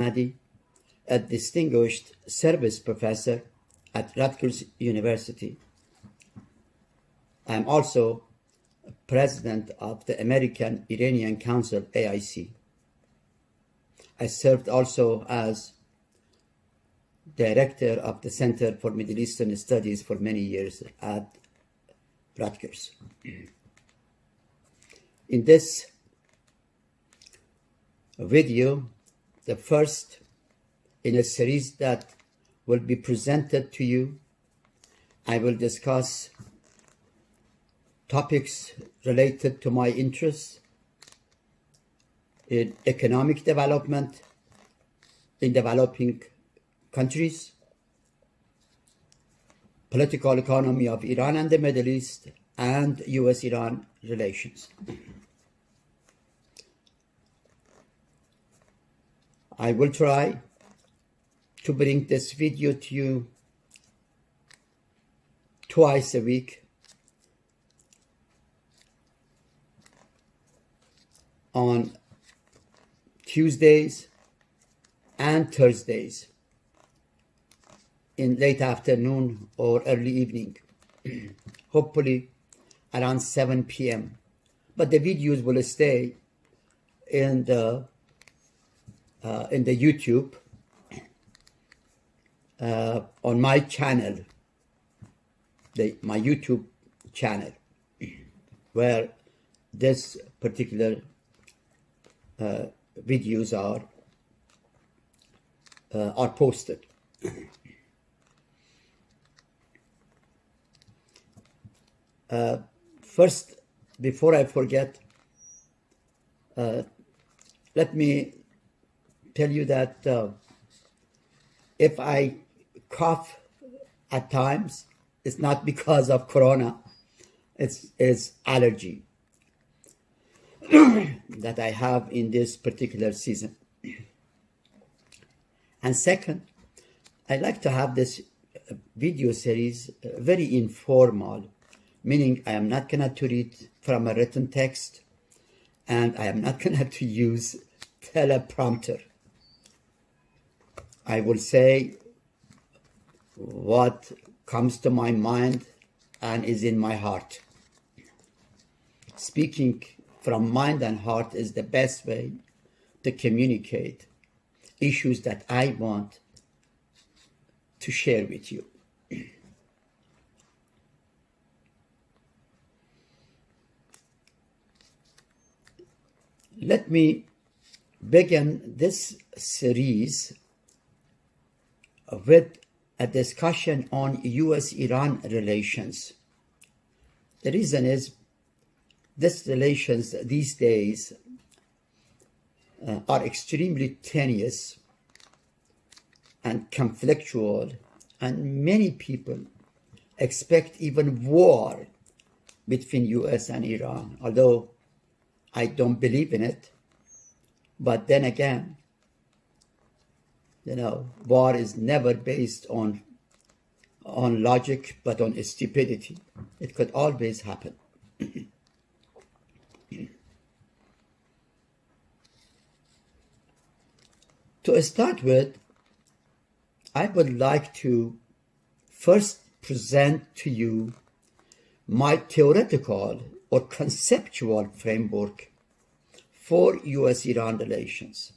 Mahdi, a distinguished service professor at Rutgers University. I am also president of the American Iranian Council, AIC. I served also as director of the Center for Middle Eastern Studies for many years at Rutgers. In this video, the first in a series that will be presented to you, I will discuss topics related to my interests in economic development in developing countries, political economy of Iran and the Middle East, and US-Iran relations. I will try to bring this video to you twice a week on Tuesdays and Thursdays in late afternoon or early evening, hopefully around 7 p.m. But the videos will stay in the YouTube on my channel, my YouTube channel, where this particular videos are posted. First, before I forget, let me tell you that if I cough at times, it's not because of corona, it's allergy that I have in this particular season. And second, I like to have this video series very informal, meaning I am not going to read from a written text and I am not going to use teleprompter. I will say what comes to my mind and is in my heart. Speaking from mind and heart is the best way to communicate issues that I want to share with you. Let me begin this series with a discussion on US-Iran relations. The reason is these relations these days are extremely tenuous and conflictual, and many people expect even war between US and Iran, although I don't believe in it. But then again, war is never based on logic, but on stupidity. It could always happen. To start with, I would like to first present to you my theoretical or conceptual framework for US-Iran relations.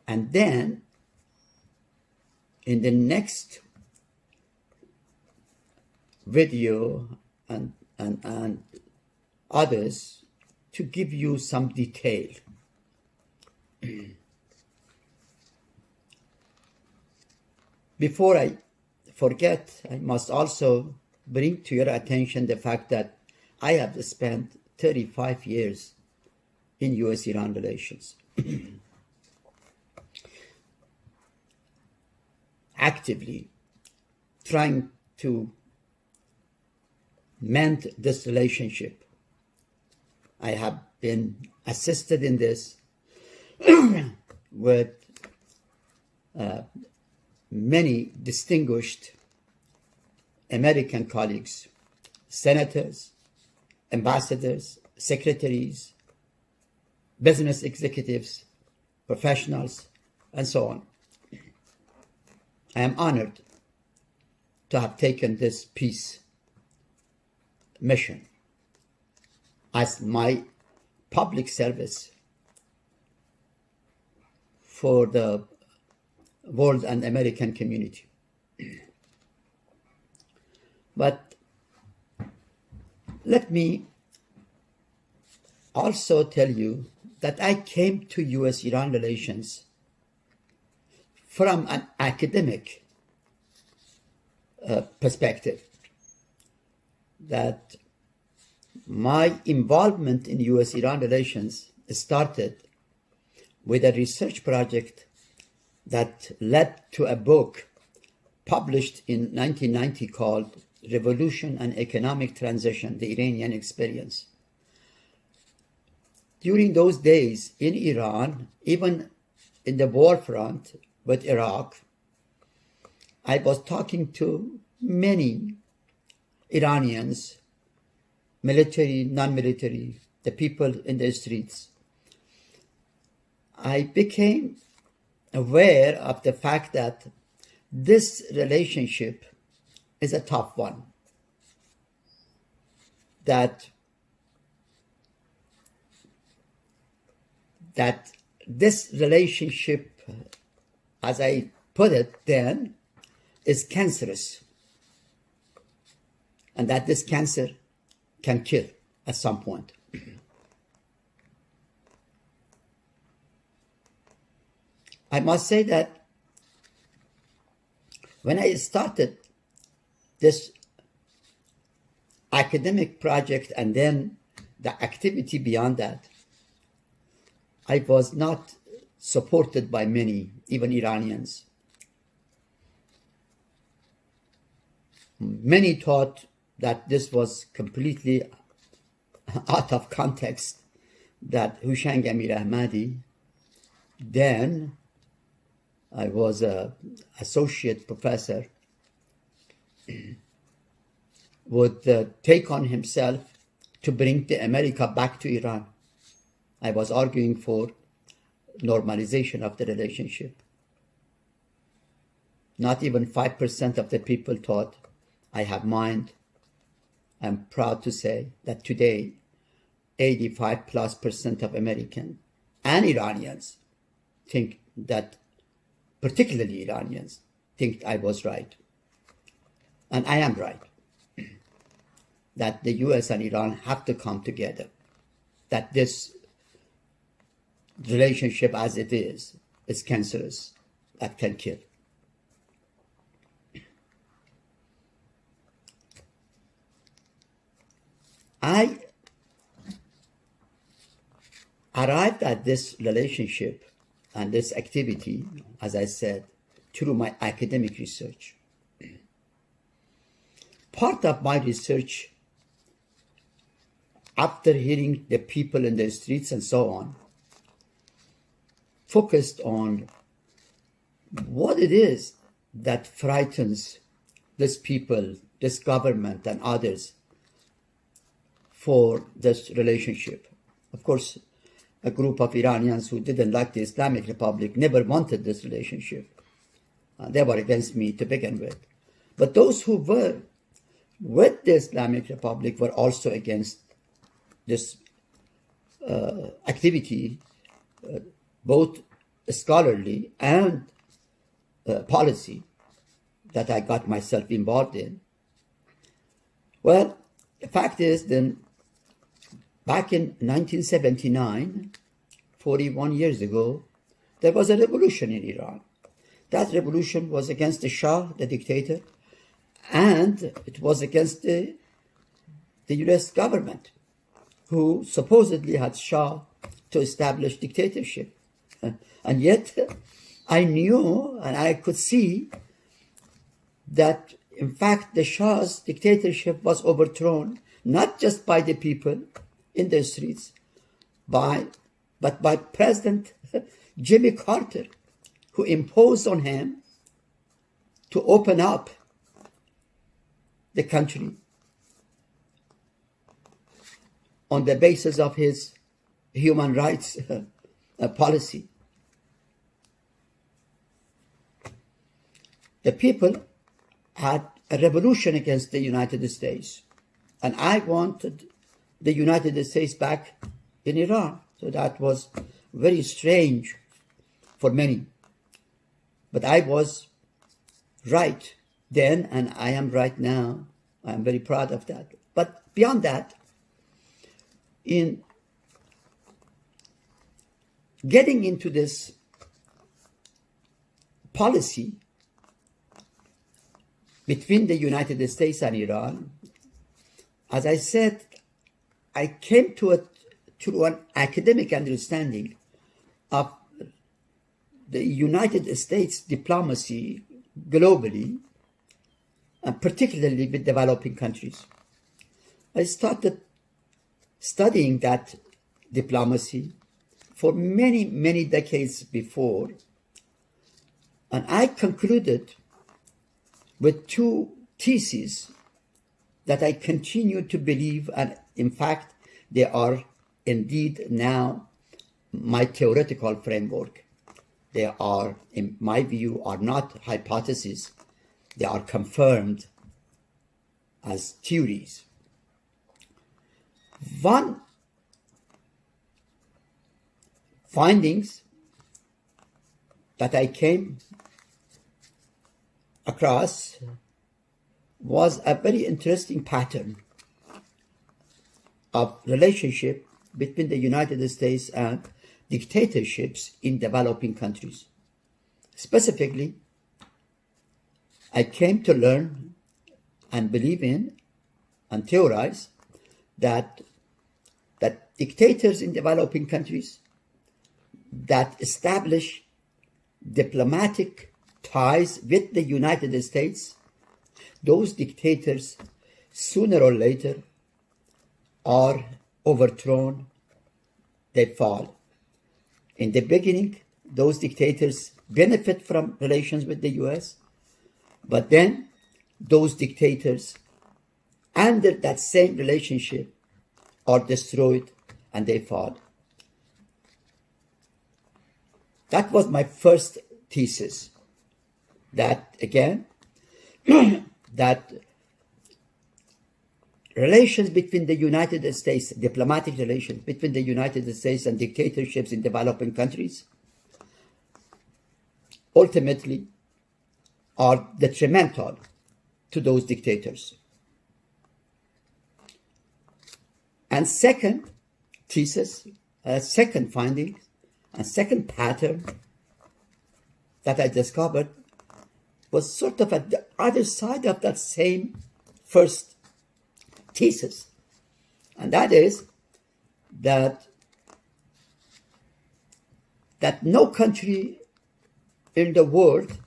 And then, in the next video and others, to give you some detail. Before I forget, I must also bring to your attention the fact that I have spent 35 years in US-Iran relations, actively trying to mend this relationship. I have been assisted in this with many distinguished American colleagues, senators, ambassadors, secretaries, business executives, professionals, and so on. I am honored to have taken this peace mission as my public service for the world and American community. But let me also tell you that I came to US-Iran relations from an academic perspective, that my involvement in US-Iran relations started with a research project that led to a book published in 1990 called Revolution and Economic Transition, The Iranian Experience. During those days in Iran, even in the war front with Iraq, I was talking to many Iranians, military, non-military, the people in the streets. I became aware of the fact that this relationship is a tough one, that this relationship, as I put it then, is cancerous, and that this cancer can kill at some point. I must say that when I started this academic project and then the activity beyond that, I was not supported by many, even Iranians. Many thought that this was completely out of context, that Houshang Amir Ahmadi, then I was an associate professor, would take on himself to bring the America back to Iran. I was arguing for normalization of the relationship. Not even 5% of the people thought I have mind. I'm proud to say that today, 85+% of Americans and Iranians think that, particularly Iranians, think I was right. And I am right. That the US and Iran have to come together. That this relationship as it is cancerous, that can kill. I arrived at this relationship and this activity, as I said, through my academic research. Part of my research, after hearing the people in the streets and so on, focused on what it is that frightens this people, this government, and others for this relationship. Of course, a group of Iranians who didn't like the Islamic Republic never wanted this relationship. They were against me to begin with. But those who were with the Islamic Republic were also against this activity, both scholarly and policy, that I got myself involved in. Well, the fact is then, back in 1979, 41 years ago, there was a revolution in Iran. That revolution was against the Shah, the dictator, and it was against the US government, who supposedly had Shah to establish dictatorship. And yet, I knew and I could see that, in fact, the Shah's dictatorship was overthrown, not just by the people in the streets, but by President Jimmy Carter, who imposed on him to open up the country on the basis of his human rights policy. The people had a revolution against the United States, and I wanted the United States back in Iran. So that was very strange for many. But I was right then, and I am right now. I'm very proud of that. But beyond that, in getting into this policy between the United States and Iran, as I said, I came to an academic understanding of the United States diplomacy globally, and particularly with developing countries. I started studying that diplomacy for many, many decades before, and I concluded with two theses that I continue to believe, and in fact, they are indeed now my theoretical framework. They are, in my view, are not hypotheses. They are confirmed as theories. One findings that I came across was a very interesting pattern of relationship between the United States and dictatorships in developing countries. Specifically, I came to learn and believe in and theorize that dictators in developing countries that establish diplomatic ties with the United States, those dictators sooner or later are overthrown, they fall. In the beginning, those dictators benefit from relations with the US, but then those dictators under that same relationship are destroyed and they fall. That was my first thesis, that again, that relations between the United States, diplomatic relations between the United States and dictatorships in developing countries, ultimately are detrimental to those dictators. And second thesis, second finding, a second pattern that I discovered was sort of at the other side of that same first thesis. And that is that no country in the world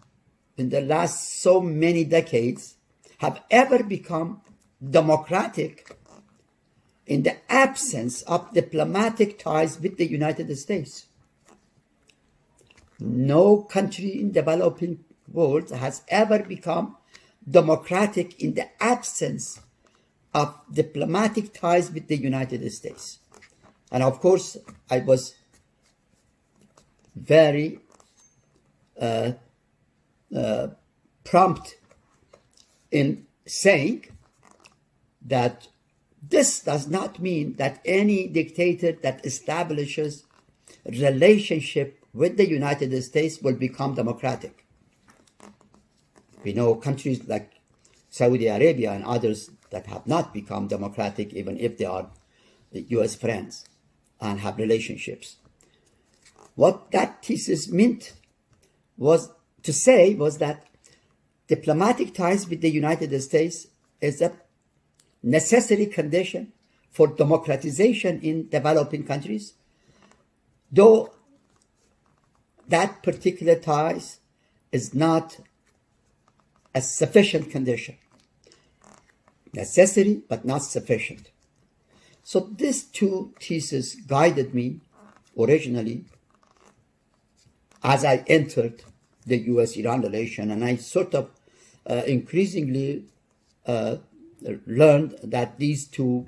in the last so many decades have ever become democratic in the absence of diplomatic ties with the United States. No country in the developing world has ever become democratic in the absence of diplomatic ties with the United States. And of course, I was very prompt in saying that this does not mean that any dictator that establishes relationship with the United States will become democratic. We know countries like Saudi Arabia and others that have not become democratic, even if they are the US friends and have relationships. What that thesis meant was to say was that diplomatic ties with the United States is a necessary condition for democratization in developing countries, though that particular ties is not a sufficient condition. Necessary, but not sufficient. So these two theses guided me originally as I entered the US-Iran relation, and I sort of increasingly learned that these two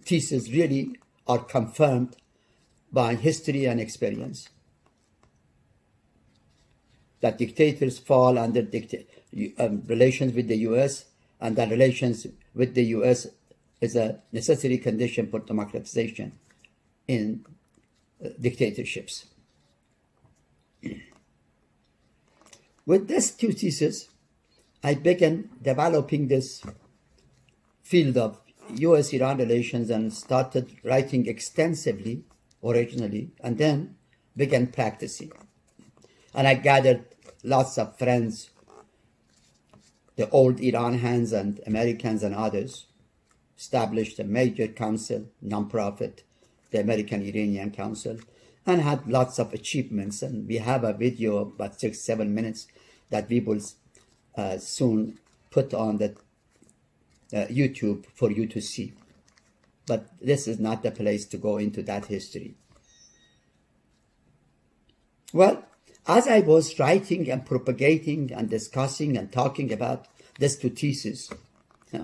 theses really are confirmed by history and experience. That dictators fall under relations with the U.S., and that relations with the U.S. is a necessary condition for democratization in dictatorships. With these two theses, I began developing this field of U.S.-Iran relations and started writing extensively originally, and then began practicing. And I gathered lots of friends, the old Iran hands and Americans and others, established a major council, nonprofit, the American Iranian Council, and had lots of achievements. And we have a video of about 6-7 minutes that we will soon put on the YouTube for you to see. But this is not the place to go into that history. Well, as I was writing and propagating and discussing and talking about these two theses,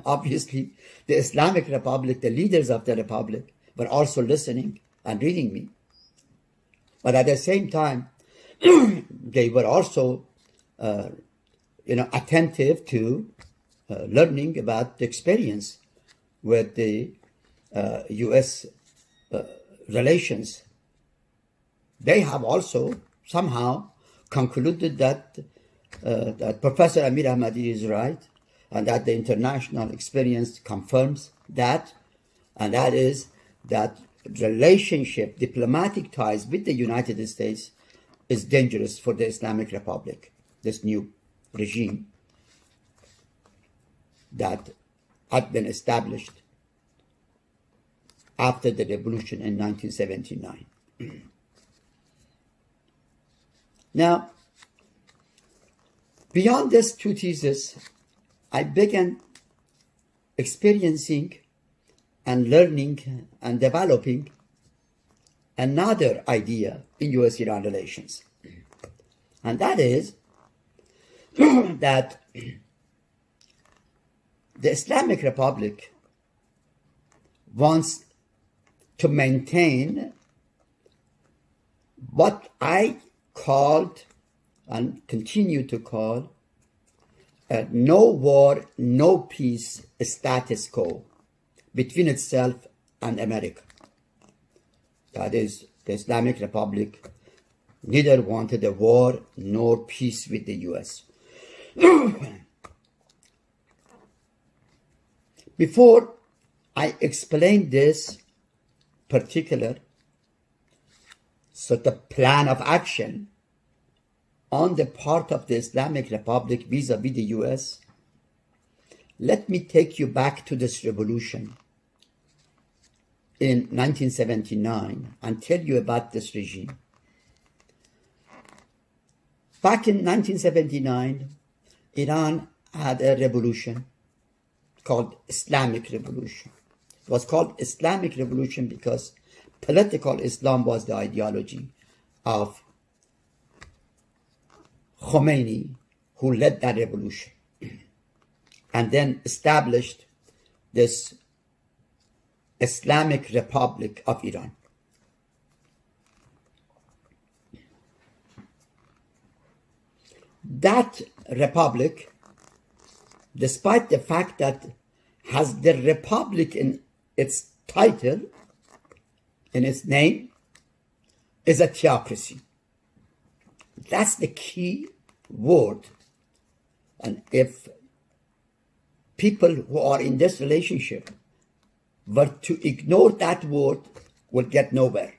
obviously the Islamic Republic, the leaders of the Republic, were also listening and reading me. But at the same time, they were also attentive to learning about the experience with the U.S. relations. They have also somehow concluded that Professor Amir Ahmadi is right, and that the international experience confirms that, and that is that relationship, diplomatic ties with the United States is dangerous for the Islamic Republic, this new regime that had been established after the revolution in 1979. Now, beyond these two theses, I began experiencing and learning and developing another idea in U.S.-Iran relations. And that is that the Islamic Republic wants to maintain what I called and continue to call a no war, no peace status quo between itself and America. That is, the Islamic Republic neither wanted a war nor peace with the U.S. Before I explain this particular sort of plan of action on the part of the Islamic Republic vis-a-vis the U.S., let me take you back to this revolution in 1979 and tell you about this regime. Back in 1979, Iran had a revolution called Islamic Revolution. It was called Islamic Revolution because political Islam was the ideology of Khomeini, who led that revolution and then established this Islamic Republic of Iran. That republic, despite the fact that has the republic in its title, in its name, is a theocracy. That's the key word. And if people who are in this relationship were to ignore that word, will get nowhere.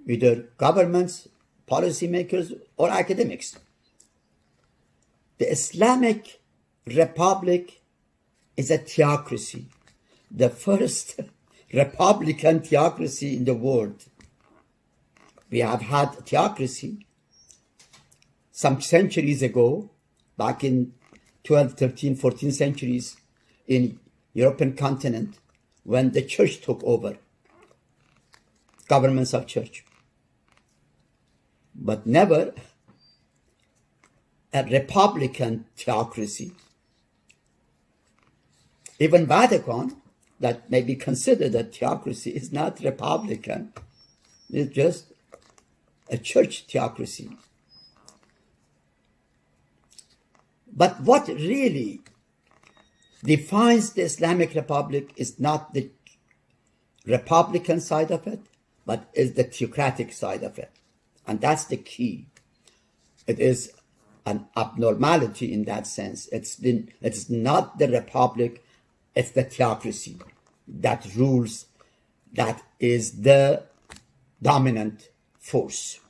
Either governments, policymakers, or academics. The Islamic Republic is a theocracy, the first republican theocracy in the world. We have had theocracy some centuries ago, back in 12th, 13th, 14th centuries in European continent, when the church took over, governments of church. But never a republican theocracy. Even Vatican that maybe consider that theocracy is not Republican. It's just a church theocracy. But what really defines the Islamic Republic is not the Republican side of it, but is the theocratic side of it. And that's the key. It is an abnormality in that sense. It's not the republic, it's the theocracy that rules, that is the dominant force,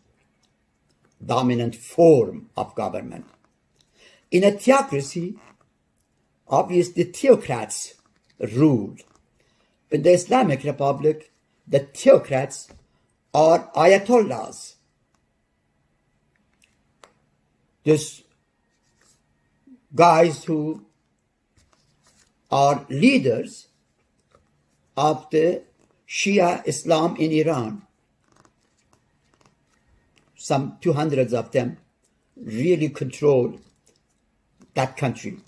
dominant form of government. In a theocracy, obviously theocrats rule. In the Islamic Republic, the theocrats are ayatollahs. These guys who are leaders of the Shia Islam in Iran. Some 200 of them really control that country.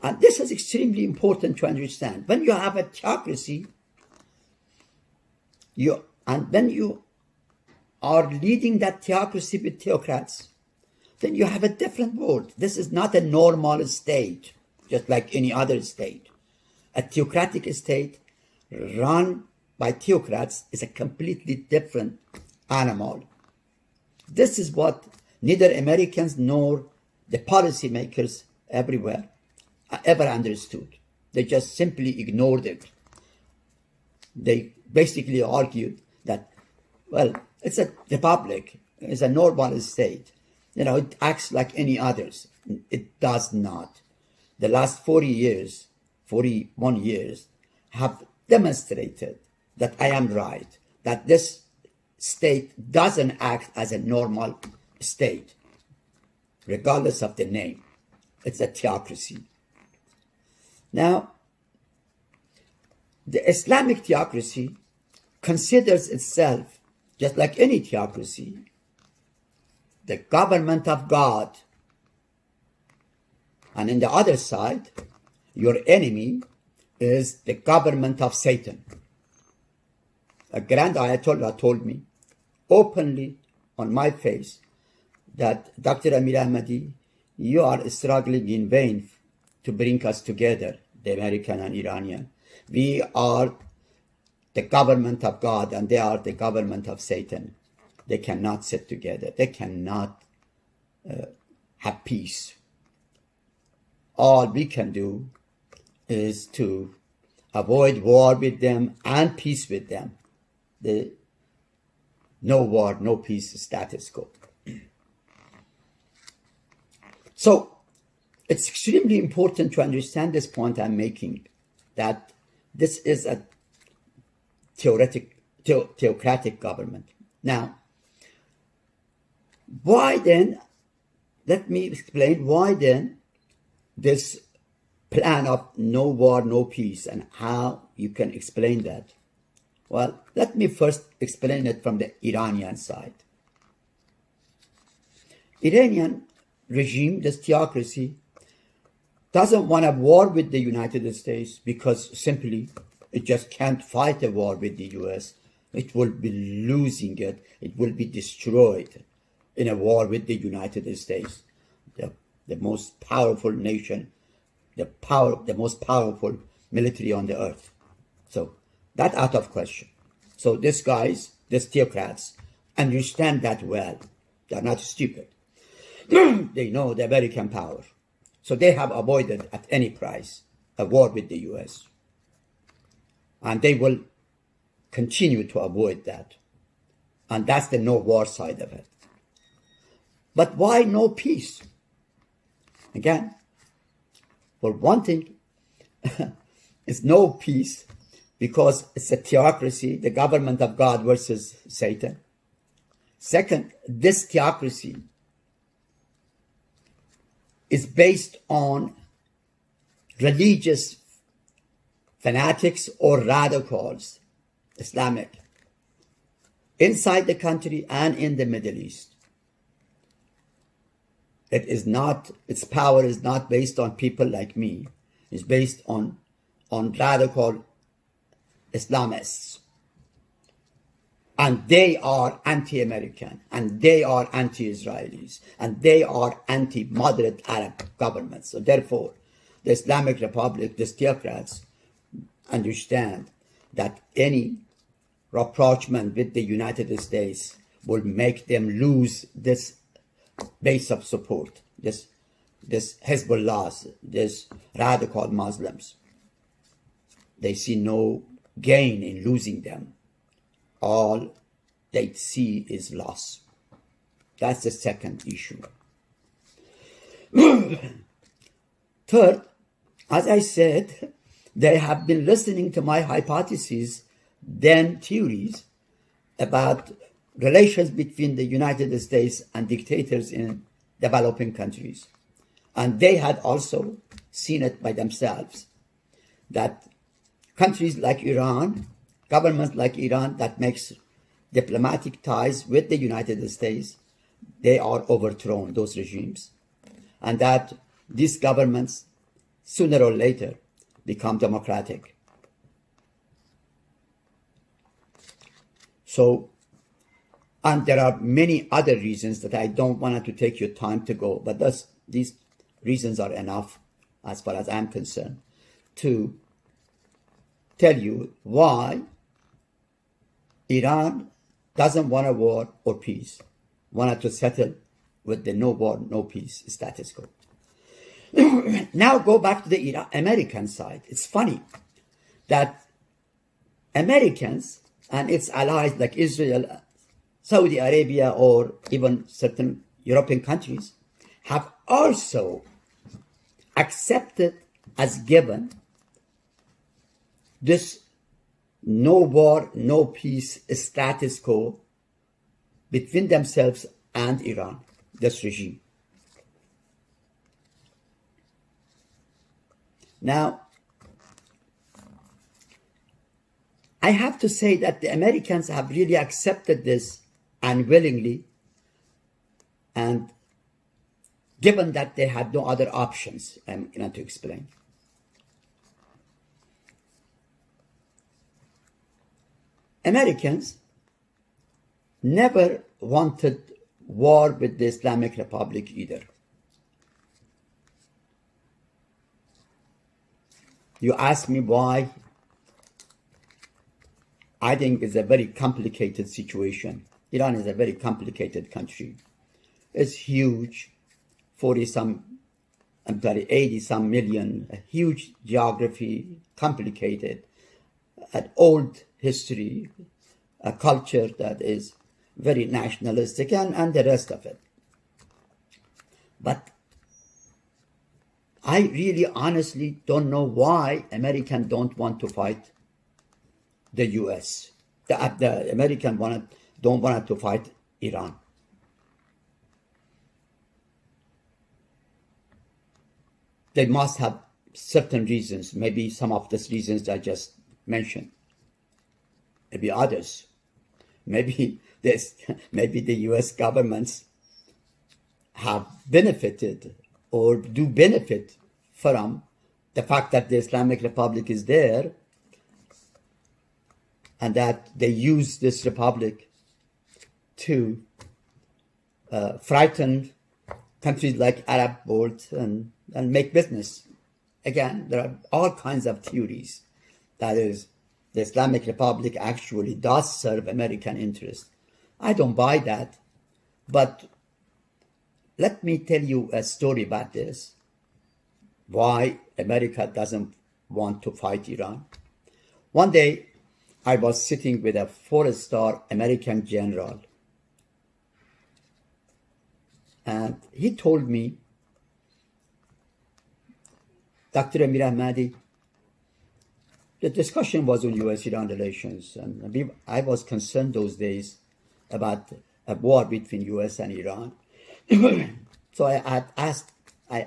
And this is extremely important to understand. When you have a theocracy, when you are leading that theocracy with theocrats, then you have a different world. This is not a normal state, just like any other state. A theocratic state run by theocrats is a completely different animal. This is what neither Americans nor the policymakers everywhere ever understood. They just simply ignored it. They basically argued that, well, it's a republic, it's a normal state. It acts like any others. It does not. The last 41 years, have demonstrated that I am right, that this state doesn't act as a normal state, regardless of the name. It's a theocracy. Now, the Islamic theocracy considers itself, just like any theocracy, the government of God. And in the other side, your enemy is the government of Satan. A grand Ayatollah told me openly on my face that, Dr. Amir Ahmadi, you are struggling in vain to bring us together, the American and Iranian. We are the government of God and they are the government of Satan. They cannot sit together. They cannot have peace. All we can do is to avoid war with them and peace with them. The no war, no peace status quo. So it's extremely important to understand this point I'm making, that this is a theocratic government. Now, why then, let me explain why then this plan of no war, no peace, and how you can explain that. Well, let me first explain it from the Iranian side. Iranian regime, this theocracy, doesn't want a war with the United States because simply it just can't fight a war with the US. It will be losing it. It will be destroyed in a war with the United States, the most powerful nation, the most powerful military on the earth. So that's out of question. So these guys, these theocrats, understand that well. They're not stupid. They know the American power. So they have avoided at any price a war with the US. And they will continue to avoid that. And that's the no war side of it. But why no peace? Again, for one thing, it's no peace because it's a theocracy, the government of God versus Satan. Second, this theocracy is based on religious fanatics or radicals, Islamic, inside the country and in the Middle East. It is not, its power is not based on people like me. is based on radical Islamists. And they are anti-American, and they are anti-Israelis, and they are anti-moderate Arab governments. So therefore, the Islamic Republic, the theocrats, understand that any rapprochement with the United States will make them lose this base of support, this Hezbollah, this radical Muslims. They see no gain in losing them. All they see is loss. That's the second issue. Third, as I said, they have been listening to my hypotheses, then theories about relations between the United States and dictators in developing countries. And they had also seen it by themselves, that countries like Iran, governments like Iran that makes diplomatic ties with the United States, they are overthrown, those regimes. And that these governments, sooner or later, become democratic. So, and there are many other reasons that I don't want to take your time to go, but these reasons are enough, as far as I'm concerned, to tell you why Iran doesn't want a war or peace, wanted to settle with the no war, no peace status quo. Now go back to the American side. It's funny that Americans and its allies like Israel, Saudi Arabia, or even certain European countries have also accepted as given this no war, no peace status quo between themselves and Iran, this regime. Now, I have to say that the Americans have really accepted this unwillingly, and given that they had no other options, I'm going to explain. Americans never wanted war with the Islamic Republic either. You ask me why? I think it's a very complicated situation. Iran is a very complicated country. It's huge, 80-some million, a huge geography, complicated, an old history, a culture that is very nationalistic, and the rest of it. But I really honestly don't know why Americans don't want to fight the US. The Americans don't want to fight Iran. They must have certain reasons, maybe some of these reasons I just mentioned, maybe others. Maybe the US governments have benefited or do benefit from the fact that the Islamic Republic is there, and that they use this republic to frighten countries like Arab world and make business. Again, there are all kinds of theories. That is, the Islamic Republic actually does serve American interests. I don't buy that, but let me tell you a story about this, why America doesn't want to fight Iran. One day, I was sitting with a 4-star American general, and he told me, Dr. Amir Ahmadi, the discussion was on US-Iran relations, and I was concerned those days about a war between US and Iran. So I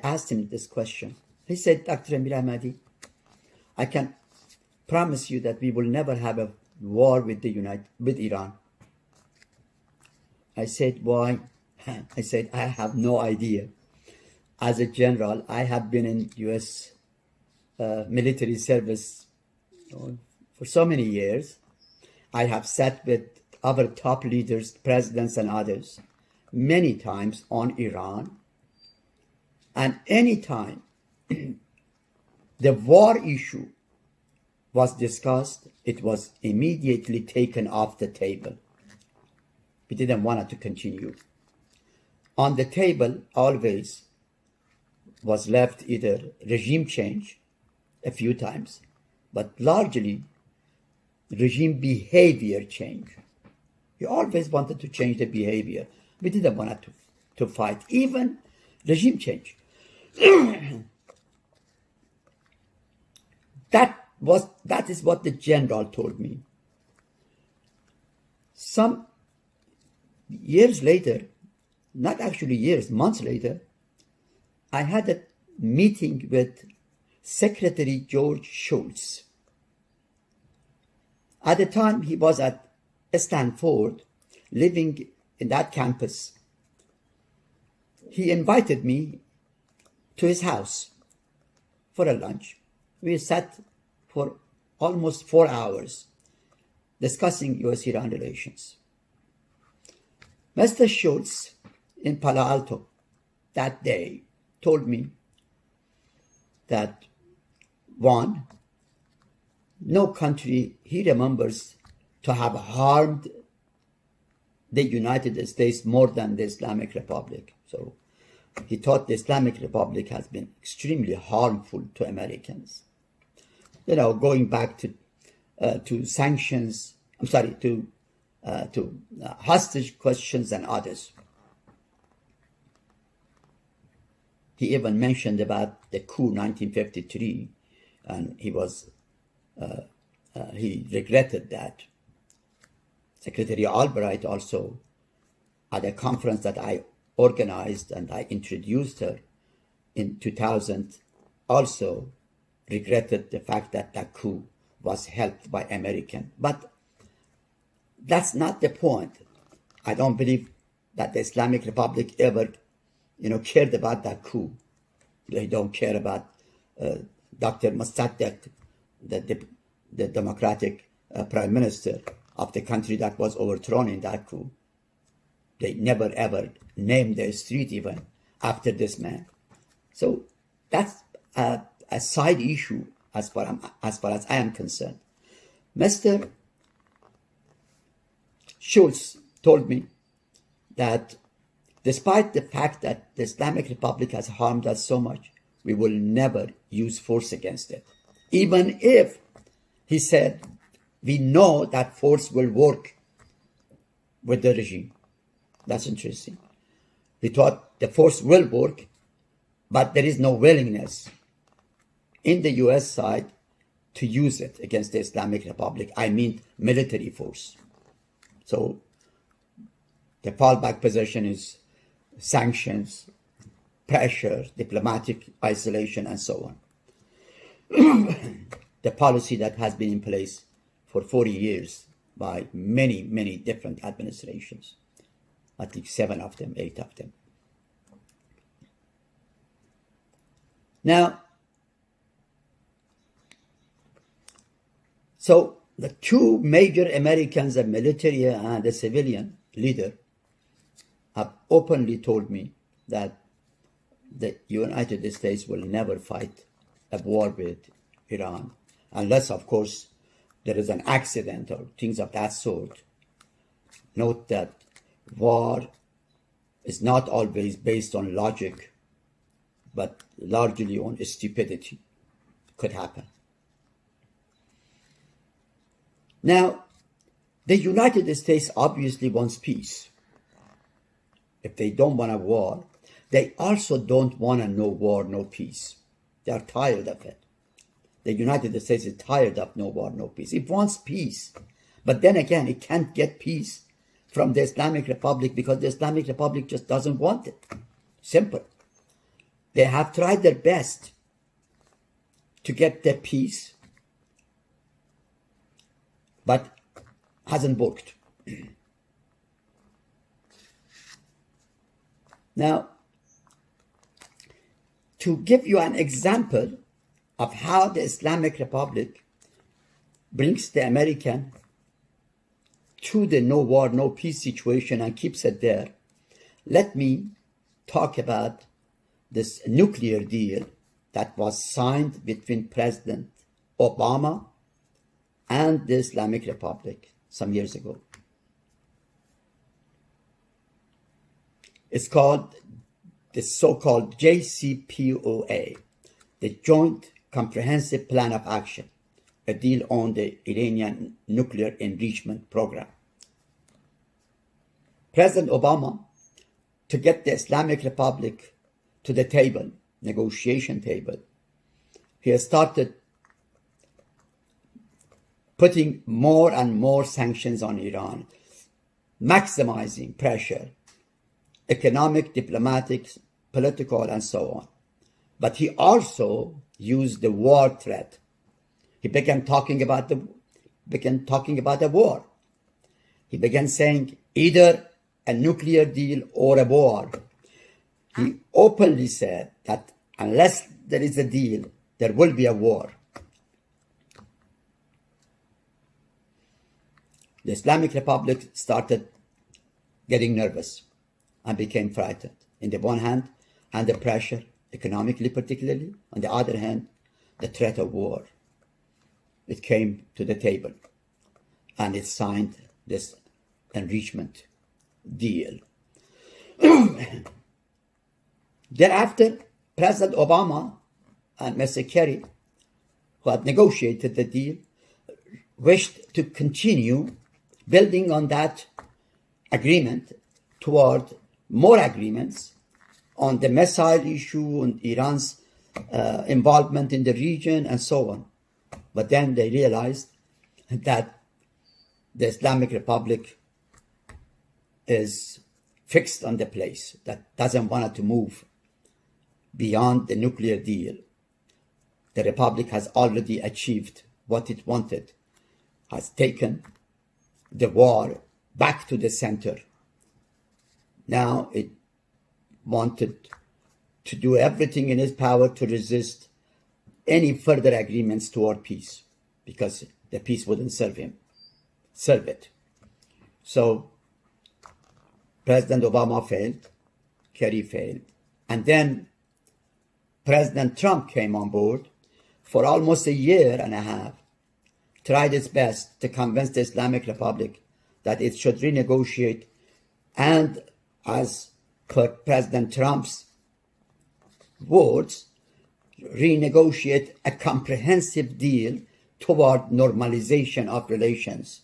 asked him this question. He said, Dr. Amir Ahmadi, I can promise you that we will never have a war with Iran. I said, why? I said, I have no idea. As a general, I have been in US military service for so many years. I have sat with other top leaders, presidents and others, many times on Iran. And any time the war issue was discussed, it was immediately taken off the table. We didn't want it to continue. On the table always was left either regime change a few times, but largely regime behavior change. We always wanted to change the behavior. We didn't want it to fight, even regime change. That is what the general told me. Some years later, not actually years, months later, I had a meeting with Secretary George Shultz. At the time, he was at Stanford, living in that campus. He invited me to his house for a lunch. We sat for almost 4 hours discussing U.S.-Iran relations. Mr. Shultz in Palo Alto that day told me that, one, no country he remembers to have harmed the United States more than the Islamic Republic. So he thought the Islamic Republic has been extremely harmful to Americans. Going back to sanctions, to hostage questions and others. He even mentioned about the coup 1953, and he regretted that. Secretary Albright also, at a conference that I organized and I introduced her in 2000, also regretted the fact that that coup was helped by Americans. But that's not the point. I don't believe that the Islamic Republic ever, cared about that coup. They don't care about Dr. Mossadegh, the Democratic Prime Minister of the country that was overthrown in that coup. They never ever named the street even after this man. So that's a side issue as far as I am concerned. Mr. Shultz told me that despite the fact that the Islamic Republic has harmed us so much, we will never use force against it. Even if, he said, we know that force will work with the regime. That's interesting. He thought the force will work, but there is no willingness in the US side to use it against the Islamic Republic. I mean military force. So the fallback position is sanctions, pressure, diplomatic isolation, and so on. The policy that has been in place for 40 years by many, many different administrations. I think 7 of them, 8 of them. Now, so the two major Americans, a military and a civilian leader, have openly told me that the United States will never fight a war with Iran, unless, of course, there is an accident or things of that sort. Note that war is not always based on logic, but largely on stupidity. Could happen. Now, the United States obviously wants peace. If they don't want a war, they also don't want no war, no peace. They are tired of it. The United States is tired of no war, no peace. It wants peace. But then again, it can't get peace from the Islamic Republic because the Islamic Republic just doesn't want it. Simple. They have tried their best to get the peace, but hasn't worked. Now, to give you an example of how the Islamic Republic brings the American to the no war, no peace situation and keeps it there, let me talk about this nuclear deal that was signed between President Obama and the Islamic Republic some years ago. It's called the so-called JCPOA, the Joint Comprehensive Plan of Action, a deal on the Iranian nuclear enrichment program. President Obama, to get the Islamic Republic to the table, negotiation table, he has started putting more and more sanctions on Iran, maximizing pressure, economic, diplomatic, political, and so on. But he also used the war threat. He began talking about the war. He began saying either a nuclear deal or a war. He openly said that unless there is a deal, there will be a war. The Islamic Republic started getting nervous and became frightened. On the one hand, under pressure, economically particularly. On the other hand, the threat of war. It came to the table and it signed this enrichment deal. Thereafter, President Obama and Mr. Kerry, who had negotiated the deal, wished to continue building on that agreement toward more agreements on the missile issue and Iran's involvement in the region and so on. But then they realized that the Islamic Republic is fixed on the place, that doesn't want to move beyond the nuclear deal. The Republic has already achieved what it wanted, has taken the war back to the center. Now it wanted to do everything in its power to resist any further agreements toward peace, because the peace wouldn't serve it. So President Obama failed, Kerry failed, and then President Trump came on board for almost a year and a half, tried its best to convince the Islamic Republic that it should renegotiate and, as per President Trump's words, renegotiate a comprehensive deal toward normalization of relations.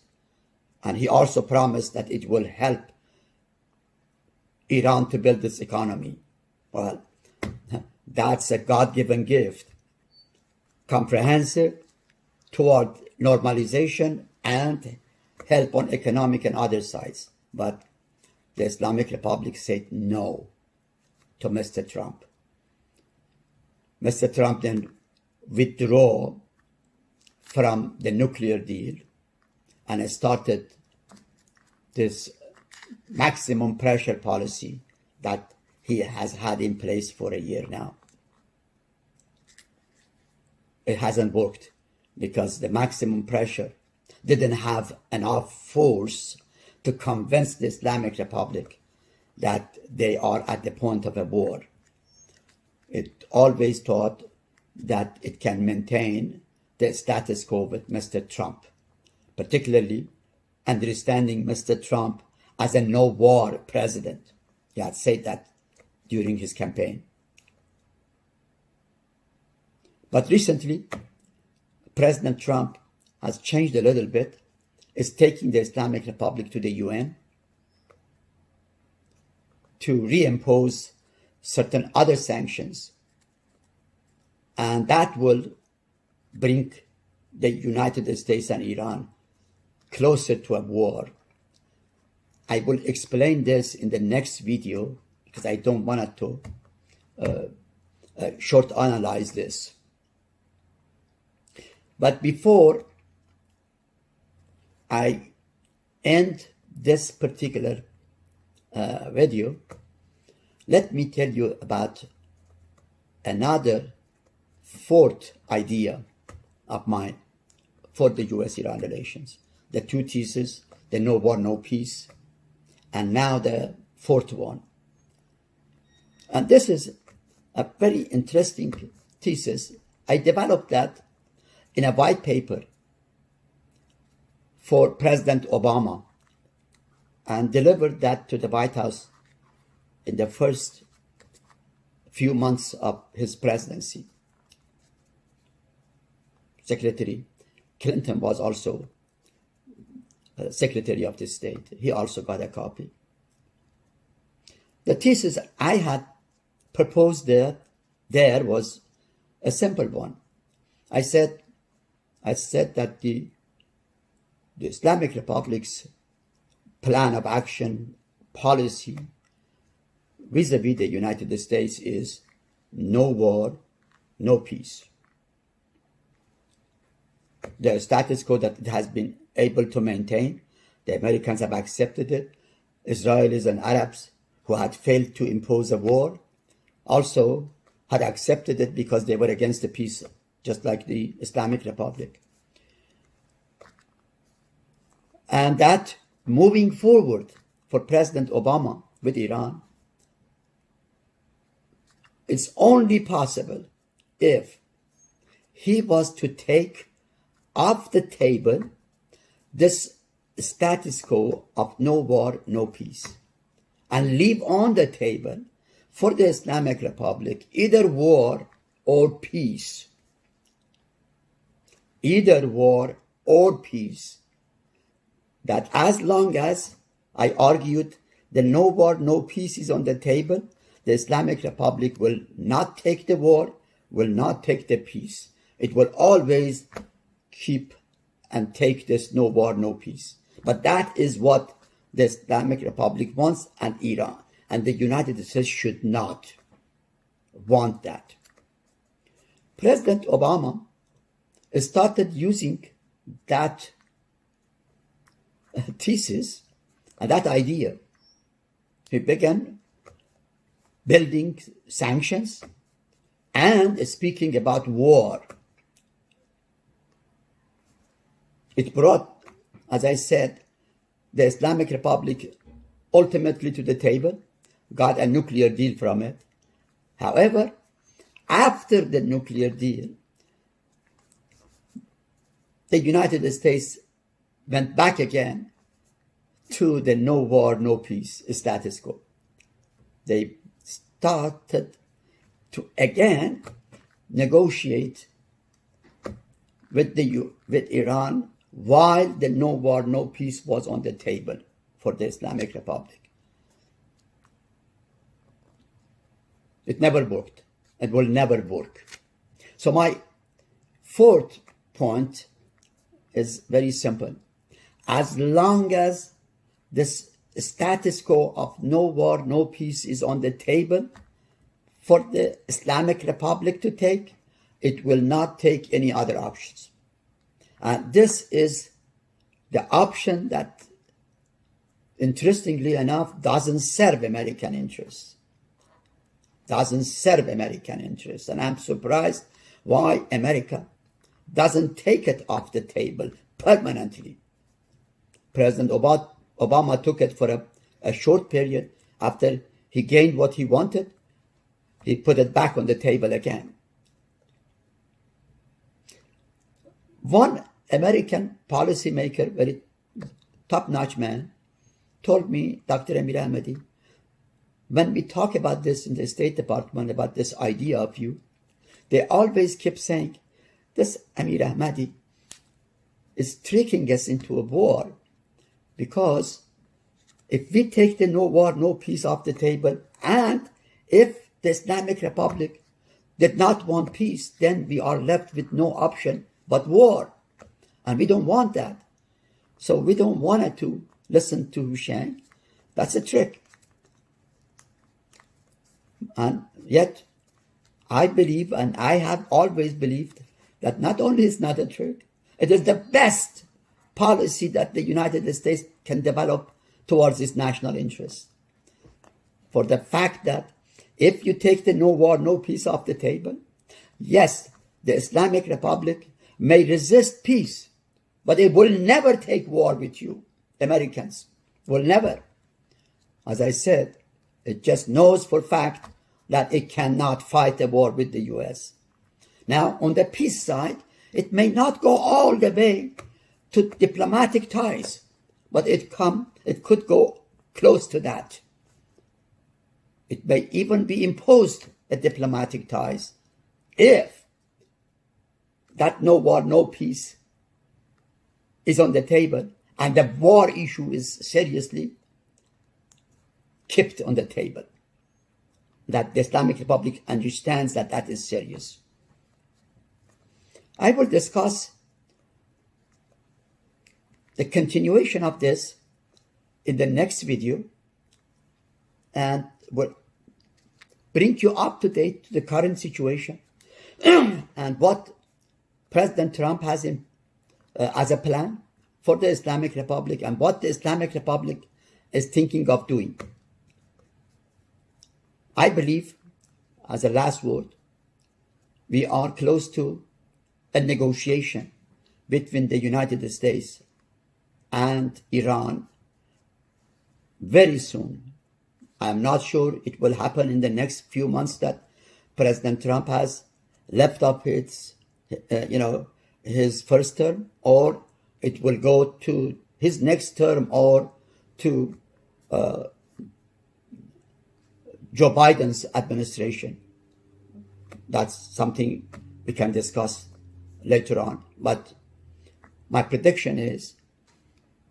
And he also promised that it will help Iran to build its economy. Well, that's a God-given gift. Comprehensive toward normalization and help on economic and other sides. But the Islamic Republic said no to Mr. Trump. Mr. Trump then withdrew from the nuclear deal and started this maximum pressure policy that he has had in place for a year now. It hasn't worked because the maximum pressure didn't have enough force to convince the Islamic Republic that they are at the point of a war. It always thought that it can maintain the status quo with Mr. Trump, particularly understanding Mr. Trump as a no-war president. He had said that during his campaign. But recently, President Trump has changed a little bit, is taking the Islamic Republic to the UN to reimpose certain other sanctions. And that will bring the United States and Iran closer to a war. I will explain this in the next video because I don't want to short analyze this. But before I end this particular video, let me tell you about another fourth idea of mine for the US-Iran relations. The two theses, the no war, no peace, and now the fourth one. And this is a very interesting thesis. I developed that in a white paper for President Obama and delivered that to the White House in the first few months of his presidency. Secretary Clinton was also Secretary of the State. He also got a copy. The thesis I had proposed there was a simple one. I said that the Islamic Republic's plan of action, policy, vis-a-vis the United States is no war, no peace. The status quo that it has been able to maintain, the Americans have accepted it. Israelis and Arabs who had failed to impose a war also had accepted it because they were against the peace, just like the Islamic Republic. And that moving forward for President Obama with Iran, it's only possible if he was to take off the table this status quo of no war, no peace, and leave on the table for the Islamic Republic either war or peace. Either war or peace. That as long as, I argued, the no war, no peace is on the table, the Islamic Republic will not take the war, will not take the peace. It will always keep and take this no war, no peace. But that is what the Islamic Republic wants, and Iran. And the United States should not want that. President Obama started using that thesis and that idea. He began building sanctions and speaking about war. It brought, as I said, the Islamic Republic ultimately to the table, got a nuclear deal from it. However, after the nuclear deal, the United States went back again to the no war, no peace status quo. They started to again negotiate with Iran while the no war, no peace was on the table for the Islamic Republic. It never worked. It will never work. So my fourth point is very simple. As long as this status quo of no war, no peace is on the table for the Islamic Republic to take, it will not take any other options. And this is the option that, interestingly enough, doesn't serve American interests. Doesn't serve American interests. And I'm surprised why America doesn't take it off the table permanently. President Obama took it for a short period. After he gained what he wanted, he put it back on the table again. One American policymaker, very top-notch man, told me, Dr. Amir Ahmadi, when we talk about this in the State Department, about this idea of you, they always keep saying, this Amir Ahmadi is tricking us into a war, because if we take the no war, no peace off the table, and if the Islamic Republic did not want peace, then we are left with no option but war. And we don't want that. So we don't want to listen to Hussein. That's a trick. And yet, I believe, and I have always believed, that not only is not a trick, it is the best policy that the United States can develop towards its national interests. For the fact that if you take the no war, no peace off the table, yes, the Islamic Republic may resist peace, but it will never take war with you. Americans will never. As I said, it just knows for a fact that it cannot fight a war with the US. Now, on the peace side, it may not go all the way to diplomatic ties, but it could go close to that. It may even be imposed a diplomatic ties if that no war, no peace is on the table and the war issue is seriously kept on the table. That the Islamic Republic understands that that is serious. I will discuss the continuation of this in the next video and will bring you up to date to the current situation and what President Trump has as a plan for the Islamic Republic and what the Islamic Republic is thinking of doing. I believe, as a last word, we are close to a negotiation between the United States and Iran very soon. I'm not sure it will happen in the next few months that President Trump has left up his first term, or it will go to his next term or to Joe Biden's administration. That's something we can discuss later on. But my prediction is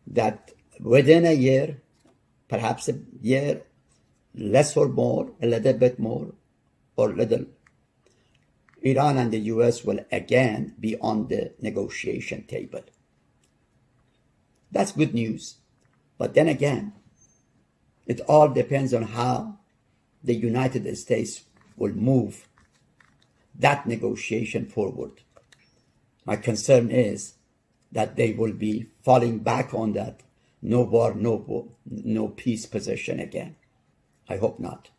that within a year, perhaps a year, less or more, a little bit more or little, Iran and the US will again be on the negotiation table. That's good news. But then again, it all depends on how the United States will move that negotiation forward. My concern is that they will be falling back on that no war, no peace position again. I hope not.